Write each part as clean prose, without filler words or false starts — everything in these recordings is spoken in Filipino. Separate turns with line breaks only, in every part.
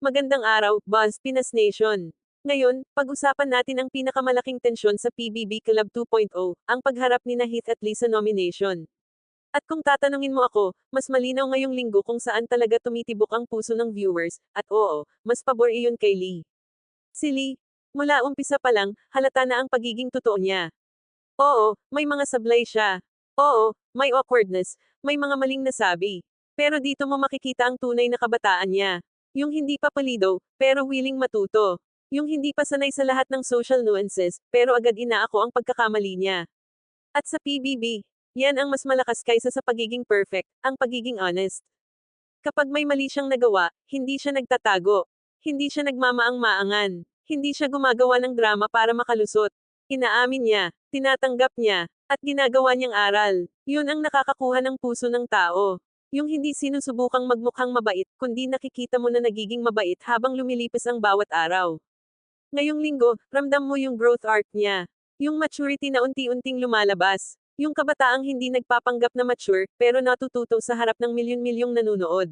Magandang araw, Buzz Pinas Nation. Ngayon, pag-usapan natin ang pinakamalaking tensyon sa PBB Club 2.0, ang pagharap ni Heath at Lee sa nomination. At kung tatanungin mo ako, mas malinaw ngayong linggo kung saan talaga tumitibok ang puso ng viewers, at oo, mas pabor iyon kay Lee. Si Lee, mula umpisa pa lang, halata na ang pagiging totoo niya. Oo, may mga sablay siya. Oo, may awkwardness, may mga maling nasabi. Pero dito mo makikita ang tunay na kabataan niya. Yung hindi pa palido, pero willing matuto. Yung hindi pa sanay sa lahat ng social nuances, pero agad inaako ang pagkakamali niya. At sa PBB, yan ang mas malakas kaysa sa pagiging perfect, ang pagiging honest. Kapag may mali siyang nagawa, hindi siya nagtatago. Hindi siya nagmamaang-maangan. Hindi siya gumagawa ng drama para makalusot. Inaamin niya, tinatanggap niya, at ginagawa niyang aral. Yun ang nakakakuha ng puso ng tao. Yung hindi sinusubukang magmukhang mabait, kundi nakikita mo na nagiging mabait habang lumilipas ang bawat araw. Ngayong linggo, ramdam mo yung growth arc niya. Yung maturity na unti-unting lumalabas. Yung kabataang hindi nagpapanggap na mature, pero natututo sa harap ng milyon-milyong nanonood.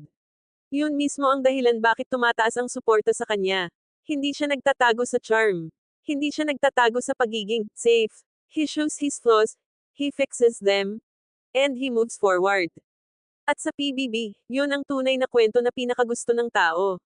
Yun mismo ang dahilan bakit tumataas ang suporta sa kanya. Hindi siya nagtatago sa charm. Hindi siya nagtatago sa pagiging safe. He shows his flaws, he fixes them, and he moves forward. At sa PBB, yun ang tunay na kwento na pinakagusto ng tao.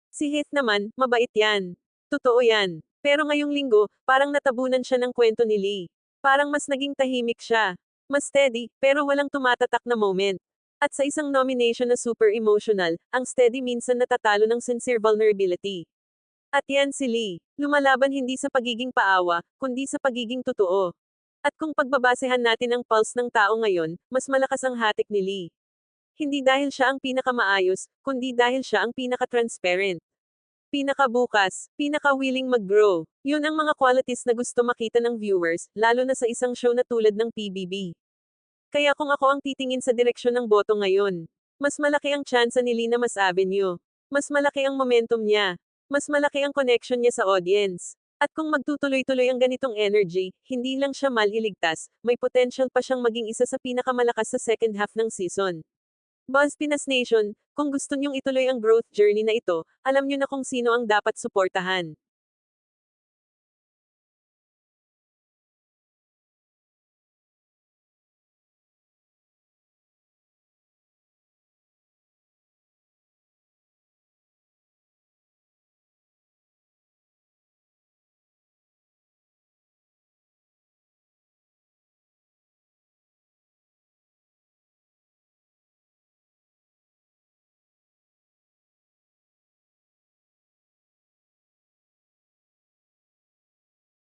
Si Heath naman, mabait yan. Totoo yan. Pero ngayong linggo, parang natabunan siya ng kwento ni Lee. Parang mas naging tahimik siya. Mas steady, pero walang tumatatak na moment. At sa isang nomination na super emotional, ang steady minsan natatalo ng sincere vulnerability. At yan si Lee. Lumalaban hindi sa pagiging paawa, kundi sa pagiging totoo. At kung pagbabasehan natin ang pulse ng tao ngayon, mas malakas ang hatik ni Lee. Hindi dahil siya ang pinakamaayos, kundi dahil siya ang pinaka-transparent. Pinakabukas, pinaka-willing mag-grow. Yun ang mga qualities na gusto makita ng viewers, lalo na sa isang show na tulad ng PBB. Kaya kung ako ang titingin sa direksyon ng boto ngayon, mas malaki ang tsansa ni Lee na mas avenue. Mas malaki ang momentum niya. Mas malaki ang connection niya sa audience. At kung magtutuloy-tuloy ang ganitong energy, hindi lang siya maliligtas, may potential pa siyang maging isa sa pinakamalakas sa second half ng season. Buzz Pinas Nation, kung gusto niyong ituloy ang growth journey na ito, alam niyo na kung sino ang dapat suportahan.